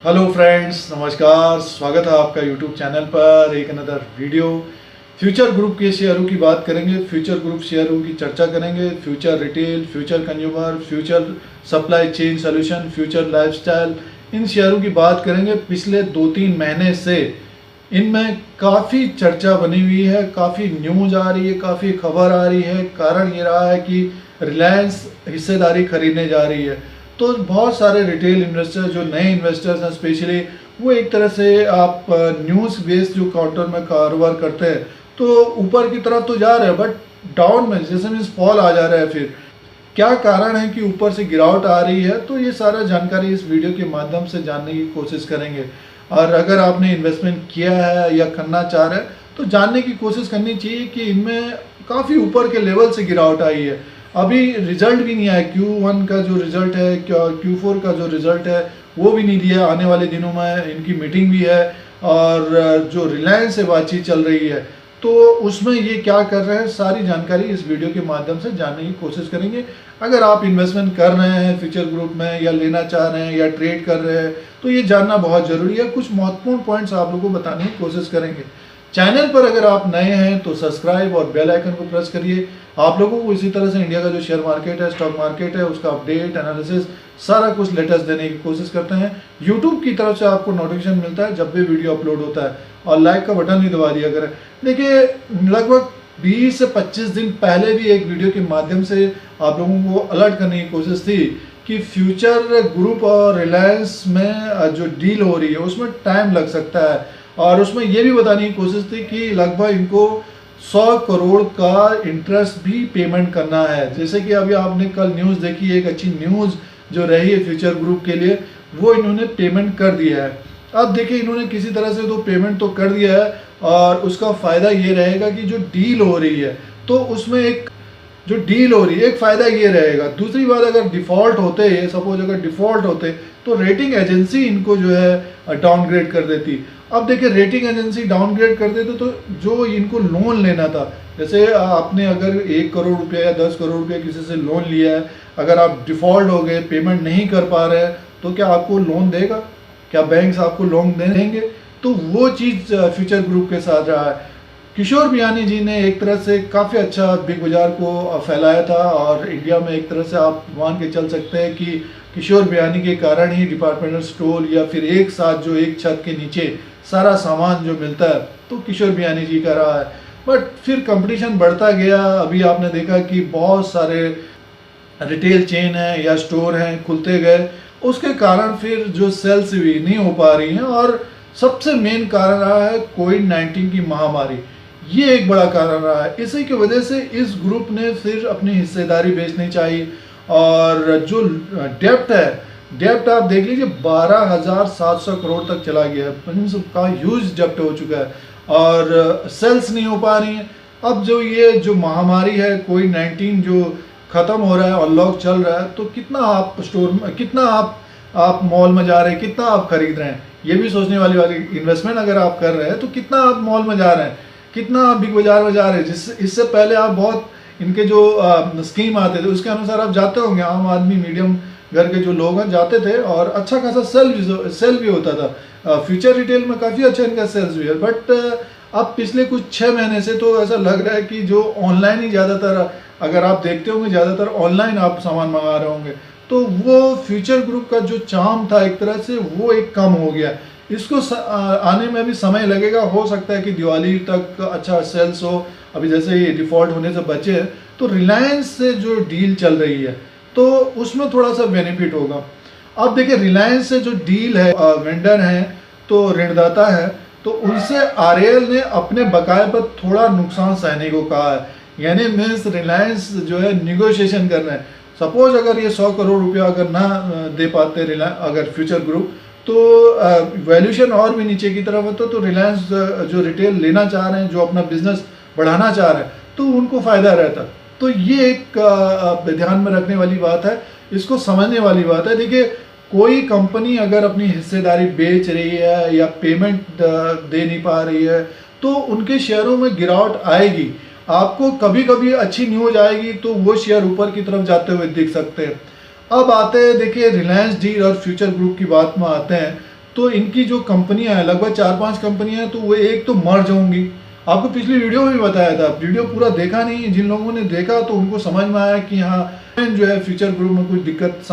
Hello friends, नमस्कार। स्वागत है आपका यूट्यूब चैनल पर एक अनदर वीडियो। फ्यूचर ग्रुप के शेयरों की बात करेंगे, फ्यूचर ग्रुप शेयरों की चर्चा करेंगे। Future Retail, Future Consumer, Future Supply Chain Solution, Future Lifestyle, इन शेयरों की बात करेंगे। पिछले 2-3 महीने से इनमें काफ़ी चर्चा बनी हुई है, काफ़ी न्यूज आ रही है, काफ़ी खबर आ रही है। कारण ये रहा है कि रिलायंस हिस्सेदारी खरीदने जा रही है, तो बहुत सारे रिटेल इन्वेस्टर जो नए इन्वेस्टर्स हैं स्पेशली, वो एक तरह से आप न्यूज़ बेस्ड जो काउंटर में कारोबार करते हैं तो ऊपर की तरफ तो जा रहे हैं, बट डाउन में जैसे मीन्स फॉल आ जा रहा है। फिर क्या कारण है कि ऊपर से गिरावट आ रही है, तो ये सारा जानकारी इस वीडियो के माध्यम से जानने की कोशिश करेंगे। और अगर आपने इन्वेस्टमेंट किया है या करना चाह रहे हैं तो जानने की कोशिश करनी चाहिए कि इनमें काफ़ी ऊपर के लेवल से गिरावट आई है। अभी रिजल्ट भी नहीं आया, Q1 का जो रिजल्ट है, Q4 का जो रिजल्ट है वो भी नहीं दिया। आने वाले दिनों में इनकी मीटिंग भी है और जो रिलायंस से बातचीत चल रही है तो उसमें ये क्या कर रहे हैं, सारी जानकारी इस वीडियो के माध्यम से जानने की कोशिश करेंगे। अगर आप इन्वेस्टमेंट कर रहे हैं फ्यूचर ग्रुप में या लेना चाह रहे हैं या ट्रेड कर रहे हैं तो ये जानना बहुत ज़रूरी है। कुछ महत्वपूर्ण पॉइंट्स आप लोगों को बताने की कोशिश करेंगे। चैनल पर अगर आप नए हैं तो सब्सक्राइब और बेल आइकन को प्रेस करिए। आप लोगों को इसी तरह से इंडिया का जो शेयर मार्केट है, स्टॉक मार्केट है, उसका अपडेट, एनालिसिस सारा कुछ लेटेस्ट देने की कोशिश करते हैं। यूट्यूब की तरफ से आपको नोटिफिकेशन मिलता है जब भी वीडियो अपलोड होता है, और लाइक का बटन भी दबा दिया करें। देखिए, लगभग 20 से 25 दिन पहले भी एक वीडियो के माध्यम से आप लोगों को अलर्ट करने की कोशिश थी कि फ्यूचर ग्रुप और रिलायंस में जो डील हो रही है उसमें टाइम लग सकता है, और उसमें ये भी बताने की कोशिश थी कि लगभग इनको 100 करोड़ का इंटरेस्ट भी पेमेंट करना है। जैसे कि अभी आपने कल न्यूज़ देखी, एक अच्छी न्यूज़ जो रही है फ्यूचर ग्रुप के लिए, वो इन्होंने पेमेंट कर दिया है। अब देखिए, इन्होंने किसी तरह से तो पेमेंट तो कर दिया है, और उसका फ़ायदा ये रहेगा कि जो डील हो रही है तो उसमें एक फ़ायदा ये रहेगा। दूसरी बात, अगर डिफ़ॉल्ट होते, सपोज अगर डिफ़ॉल्ट होते तो रेटिंग एजेंसी इनको जो है डाउनग्रेड कर देती। अब देखिए, रेटिंग एजेंसी डाउनग्रेड कर देते तो जो इनको लोन लेना था, जैसे आपने अगर 1 करोड़ रुपया या 10 करोड़ रुपया किसी से लोन लिया है, अगर आप डिफ़ॉल्ट हो गए, पेमेंट नहीं कर पा रहे हैं, तो क्या आपको लोन देगा? क्या बैंक्स आपको लोन देंगे? तो वो चीज़ फ्यूचर ग्रुप के साथ रहा है। किशोर बियानी जी ने एक तरह से काफ़ी अच्छा बिग बाज़ार को फैलाया था, और इंडिया में एक तरह से आप मान के चल सकते हैं कि किशोर बियानी के कारण ही डिपार्टमेंटल स्टोर या फिर एक साथ जो एक छत के नीचे सारा सामान जो मिलता है तो किशोर बियानी जी का रहा है। बट फिर कंपटीशन बढ़ता गया। अभी आपने देखा कि बहुत सारे रिटेल चेन हैं या स्टोर हैं खुलते गए, उसके कारण फिर जो सेल्स भी नहीं हो पा रही हैं, और सबसे मेन कारण रहा है कोविड-19 की महामारी। ये एक बड़ा कारण रहा है। इसी की वजह से इस ग्रुप ने फिर अपनी हिस्सेदारी बेचनी चाहिए, और जो डेप्ट आप देख लीजिए 12,700 करोड़ तक चला गया है, का ह्यूज डेप्ट हो चुका है, और सेल्स नहीं हो पा रही हैं। अब जो महामारी है कोविड-19 जो ख़त्म हो रहा है और लॉक चल रहा है, तो कितना आप स्टोर में, कितना आप मॉल में जा रहे हैं, कितना आप खरीद रहे हैं, ये भी सोचने वाली बात है। इन्वेस्टमेंट अगर आप कर रहे हैं तो कितना आप मॉल में जा रहे हैं, कितना आप बिग बाजार में जा रहे हैं। इससे पहले आप बहुत इनके जो स्कीम आते थे उसके अनुसार आप जाते होंगे, आम आदमी मीडियम घर के जो लोग हैं जाते थे, और अच्छा खासा सेल भी होता था। फ्यूचर रिटेल में काफ़ी अच्छा इनका सेल्स भी है। बट अब पिछले कुछ 6 महीने से तो ऐसा लग रहा है कि जो ऑनलाइन ही ज़्यादातर, अगर आप देखते होंगे ज़्यादातर ऑनलाइन आप सामान मंगा रहे होंगे, तो वो फ्यूचर ग्रुप का जो चार्म था एक तरह से वो एक कम हो गया। इसको आने में भी समय लगेगा। हो सकता है कि दिवाली तक अच्छा सेल्स हो। अभी जैसे ये डिफ़ॉल्ट होने से बचे हैं तो रिलायंस से जो डील चल रही है तो उसमें थोड़ा सा बेनिफिट होगा। अब देखिए, रिलायंस से जो डील है, वेंडर हैं तो ऋणदाता है, तो उनसे आरएएल ने अपने बकाये पर थोड़ा नुकसान सहने को कहा है। यानी मीन्स रिलायंस जो है निगोशिएशन कर रहे हैं। सपोज अगर ये 100 करोड़ रुपया अगर ना दे पाते अगर फ्यूचर ग्रुप, तो वैल्यूशन और भी नीचे की तरफ होता, तो रिलायंस जो रिटेल लेना चाह रहे हैं, जो अपना बिजनेस बढ़ाना चाह रहे हैं, तो उनको फ़ायदा रहता। तो ये एक ध्यान में रखने वाली बात है, इसको समझने वाली बात है। देखिए, कोई कंपनी अगर अपनी हिस्सेदारी बेच रही है या पेमेंट दे नहीं पा रही है तो उनके शेयरों में गिरावट आएगी। आपको कभी कभी अच्छी न्यूज आएगी तो वो शेयर ऊपर की तरफ जाते हुए दिख सकते हैं। अब आते हैं, देखिए, रिलायंस डील और फ्यूचर ग्रुप की बात में आते हैं, तो इनकी जो कंपनियां हैं, लगभग 4-5 कंपनियां हैं, तो वो एक तो मर्ज होंगी। आपको पिछली वीडियो में भी बताया था, वीडियो पूरा देखा नहीं, जिन लोगों ने देखा तो उनको समझ में आया कि हाँ जो है फ्यूचर ग्रुप में कुछ दिक्कत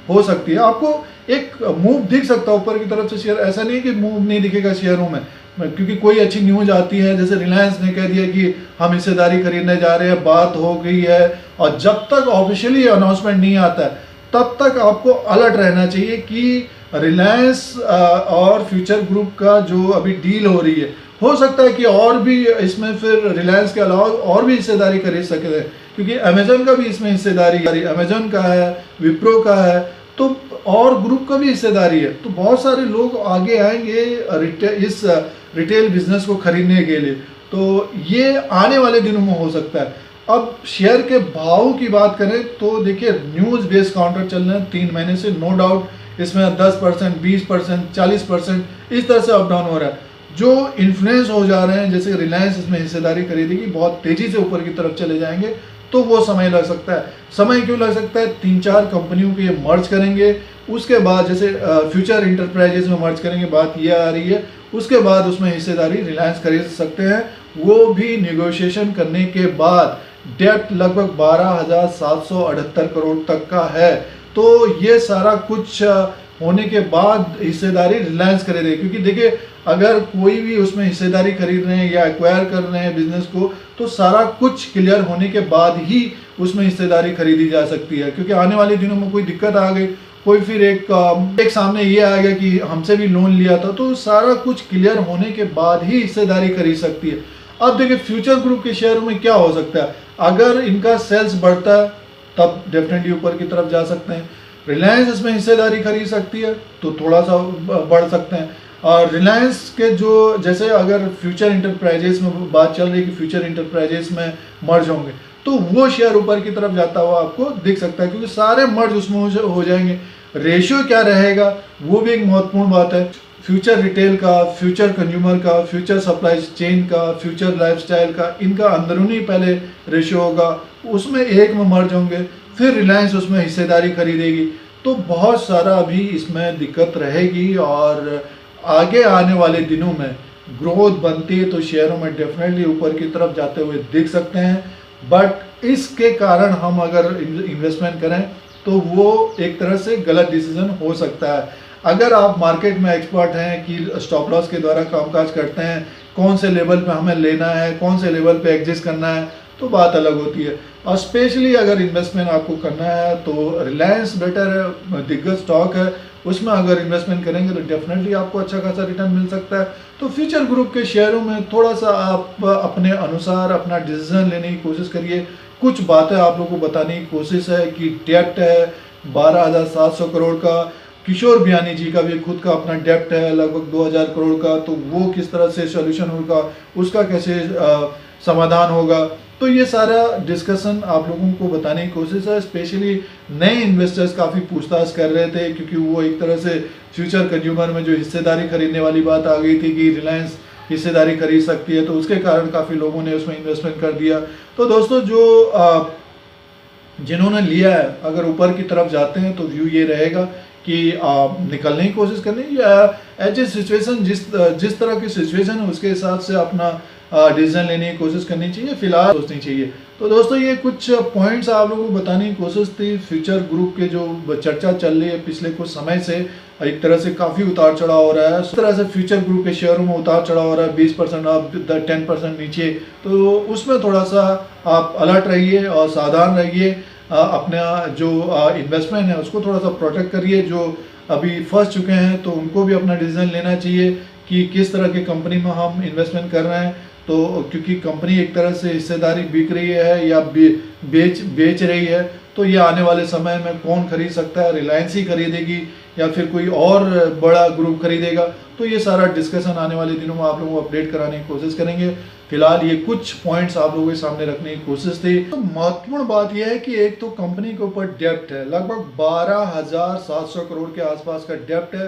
हो सकती है। आपको एक मूव दिख सकता है ऊपर की तरफ से शेयर, ऐसा नहीं है कि मूव नहीं दिखेगा शेयरों में, क्योंकि कोई अच्छी न्यूज आती है, जैसे रिलायंस ने कह दिया कि हम हिस्सेदारी खरीदने जा रहे हैं, बात हो गई है, और जब तक ऑफिशियली अनाउंसमेंट नहीं आता है तब तक आपको अलर्ट रहना चाहिए कि रिलायंस और फ्यूचर ग्रुप का जो अभी डील हो रही है, हो सकता है कि और भी इसमें फिर रिलायंस के अलावा और भी हिस्सेदारी खरीद सकते हैं, क्योंकि अमेजन का भी इसमें हिस्सेदारी, अमेजन का है, विप्रो का है, तो और ग्रुप का भी हिस्सेदारी है। तो बहुत सारे लोग आगे आएंगे इस रिटेल बिजनेस को खरीदने के लिए, तो ये आने वाले दिनों में हो सकता है। अब शेयर के भाव की बात करें तो देखिए न्यूज़ बेस्ड काउंटर चल रहे हैं 3 महीने से, नो डाउट इसमें 10%, 20%, 40% इस तरह से अप डाउन हो रहा है। जो इन्फ्लुएंस हो जा रहे हैं, जैसे रिलायंस इसमें हिस्सेदारी खरीदेगी, बहुत तेजी से ऊपर की तरफ चले जाएंगे, तो वो समय लग सकता है। समय क्यों लग सकता है? 3-4 कंपनियों के ये मर्ज करेंगे, उसके बाद जैसे फ्यूचर इंटरप्राइजेस में मर्ज करेंगे, बात ये आ रही है, उसके बाद उसमें हिस्सेदारी रिलायंस खरीद सकते हैं, वो भी निगोशिएशन करने के बाद। डेप्ट लगभग 12,778 करोड़ तक का है, तो ये सारा कुछ होने के बाद हिस्सेदारी रिलायंस खरीदे, क्योंकि देखिए अगर कोई भी उसमें हिस्सेदारी खरीद रहे हैं या एक्वायर कर रहे हैं बिजनेस को, तो सारा कुछ क्लियर होने के बाद ही उसमें हिस्सेदारी खरीदी जा सकती है, क्योंकि आने वाले दिनों में कोई दिक्कत आ गई, कोई फिर एक सामने ये आ गया कि हमसे भी लोन लिया था, तो सारा कुछ क्लियर होने के बाद ही हिस्सेदारी खरीद सकती है। अब देखिए फ्यूचर ग्रुप के शेयरों में क्या हो सकता है, अगर इनका सेल्स बढ़ता है तब डेफिनेटली ऊपर की तरफ जा सकते हैं। रिलायंस इसमें हिस्सेदारी खरीद सकती है तो थोड़ा सा बढ़ सकते हैं। और रिलायंस के जो जैसे अगर फ्यूचर इंटरप्राइजेस में बात चल रही है कि फ्यूचर इंटरप्राइजेस में मर्ज होंगे, तो वो शेयर ऊपर की तरफ जाता हुआ आपको दिख सकता है, क्योंकि सारे मर्ज उसमें हो जाएंगे। रेशियो क्या रहेगा वो भी एक महत्वपूर्ण बात है। फ्यूचर रिटेल का, फ्यूचर कंज्यूमर का, फ्यूचर सप्लाई चेन का, फ्यूचर लाइफस्टाइल का, इनका अंदरूनी पहले रेशियो होगा, उसमें एक में मर्ज होंगे, फिर रिलायंस उसमें हिस्सेदारी खरीदेगी, तो बहुत सारा अभी इसमें दिक्कत रहेगी। और आगे आने वाले दिनों में ग्रोथ बनती है तो शेयरों में डेफिनेटली ऊपर की तरफ जाते हुए दिख सकते हैं, बट इसके कारण हम अगर इन्वेस्टमेंट करें तो वो एक तरह से गलत डिसीजन हो सकता है। अगर आप मार्केट में एक्सपर्ट हैं कि स्टॉप लॉस के द्वारा कामकाज करते हैं, कौन से लेवल पे हमें लेना है, कौन से लेवल पे एग्जिस्ट करना है, तो बात अलग होती है। और स्पेशली अगर इन्वेस्टमेंट आपको करना है तो रिलायंस बेटर है, दिग्गज स्टॉक है, उसमें अगर इन्वेस्टमेंट करेंगे तो डेफिनेटली आपको अच्छा खासा रिटर्न मिल सकता है। तो फ्यूचर ग्रुप के शेयरों में थोड़ा सा आप अपने अनुसार अपना डिसीजन लेने की कोशिश करिए। कुछ बातें आप लोगों को बताने की कोशिश है कि डेप्ट है 12,700 करोड़ का, किशोर बियानी जी का भी खुद का अपना डेप्ट है लगभग 2,000 करोड़ का, तो वो किस तरह से सॉल्यूशन होगा, उसका कैसे समाधान होगा, तो ये सारा डिस्कशन आप लोगों को बताने की कोशिश है। स्पेशली नए इन्वेस्टर्स काफ़ी पूछताछ कर रहे थे, क्योंकि वो एक तरह से फ्यूचर कंज्यूमर में जो हिस्सेदारी खरीदने वाली बात आ गई थी कि रिलायंस हिस्सेदारी खरीद सकती है, तो उसके कारण काफ़ी लोगों ने उसमें इन्वेस्टमेंट कर दिया। तो दोस्तों जो जिन्होंने लिया है, अगर ऊपर की तरफ जाते हैं तो व्यू ये रहेगा कि निकलने की कोशिश करनी, या एज ए सिचुएशन जिस तरह की सिचुएशन है उसके हिसाब से अपना डिसीजन लेने की कोशिश करनी चाहिए, फिलहाल सोचनी चाहिए। तो दोस्तों ये कुछ पॉइंट्स आप लोगों को बताने की कोशिश थी। फ्यूचर ग्रुप के जो चर्चा चल रही है पिछले कुछ समय से, एक तरह से काफ़ी उतार चढ़ाव हो रहा है, उस तरह से फ्यूचर ग्रुप के शेयरों में उतार चढ़ाव हो रहा है, 20% अप, 10% नीचे, तो उसमें थोड़ा सा आप अलर्ट रहिए और सावधान रहिए। अपना जो इन्वेस्टमेंट है उसको थोड़ा सा प्रोटेक्ट करिए। जो अभी फंस चुके हैं तो उनको भी अपना डिसीजन लेना चाहिए कि किस तरह की कंपनी में हम इन्वेस्टमेंट कर रहे हैं, तो क्योंकि कंपनी एक तरह से हिस्सेदारी बिक रही है या बेच रही है, तो ये आने वाले समय में कौन खरीद सकता है, रिलायंस ही खरीदेगी या फिर कोई और बड़ा ग्रुप खरीदेगा, तो ये सारा डिस्कशन आने वाले दिनों में आप लोगों को अपडेट कराने की कोशिश करेंगे। फिलहाल ये कुछ पॉइंट्स आप लोगों के सामने रखने की कोशिश थी। तो महत्वपूर्ण बात यह है कि एक तो कंपनी के ऊपर डेप्ट है, लगभग 12,700 करोड़ के आसपास का डेप्ट है,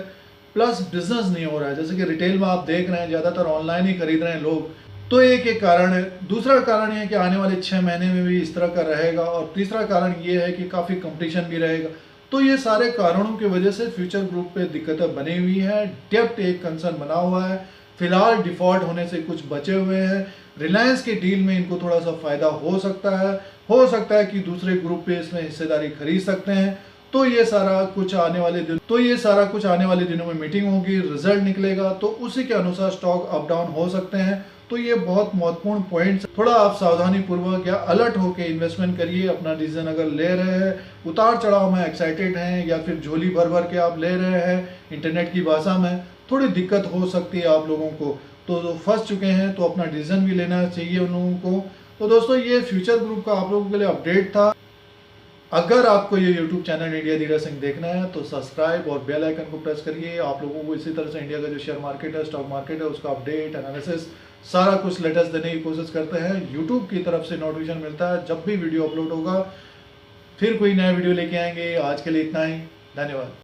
प्लस बिजनेस नहीं हो रहा है। जैसे कि रिटेल में आप देख रहे हैं ज़्यादातर ऑनलाइन ही खरीद रहे हैं लोग, तो एक कारण है। दूसरा कारण ये है कि आने वाले 6 महीने में भी इस तरह का रहेगा, और तीसरा कारण ये है कि काफ़ी कंपटीशन भी रहेगा। तो ये सारे कारणों की वजह से फ्यूचर ग्रुप पे दिक्कतें बनी हुई है। डेप्ट एक कंसर्न बना हुआ है, फिलहाल डिफॉल्ट होने से कुछ बचे हुए हैं। रिलायंस के डील में इनको थोड़ा सा फायदा हो सकता है कि दूसरे ग्रुप पे इसमें हिस्सेदारी खरीद सकते हैं। तो ये सारा कुछ आने वाले दिनों में मीटिंग होगी, रिजल्ट निकलेगा, तो उसी के अनुसार स्टॉक अप डाउन हो सकते हैं। तो ये बहुत महत्वपूर्ण पॉइंट, थोड़ा आप सावधानी पूर्वक या अलर्ट होकर इन्वेस्टमेंट करिए। अपना डिसीजन अगर ले रहे हैं, उतार चढ़ाव में एक्साइटेड हैं या फिर झोली भर भर के आप ले रहे हैं, इंटरनेट की भाषा में थोड़ी दिक्कत हो सकती है आप लोगों को। तो जो फंस चुके हैं तो अपना डिसीजन भी लेना चाहिए उन लोगों को। तो दोस्तों, ये फ्यूचर ग्रुप का आप लोगों के लिए अपडेट था। अगर आपको ये YouTube channel India Dheeraj Singh देखना है तो सब्सक्राइब और बेल आइकन को प्रेस करिए। आप लोगों को इसी तरह से इंडिया का जो शेयर मार्केट है, स्टॉक मार्केट है, उसका अपडेट, एनालिसिस सारा कुछ लेटेस्ट देने की कोशिश करते हैं। YouTube की तरफ से नोटिफिकेशन मिलता है जब भी वीडियो अपलोड होगा। फिर कोई नया वीडियो लेके आएंगे। आज के लिए इतना ही, धन्यवाद।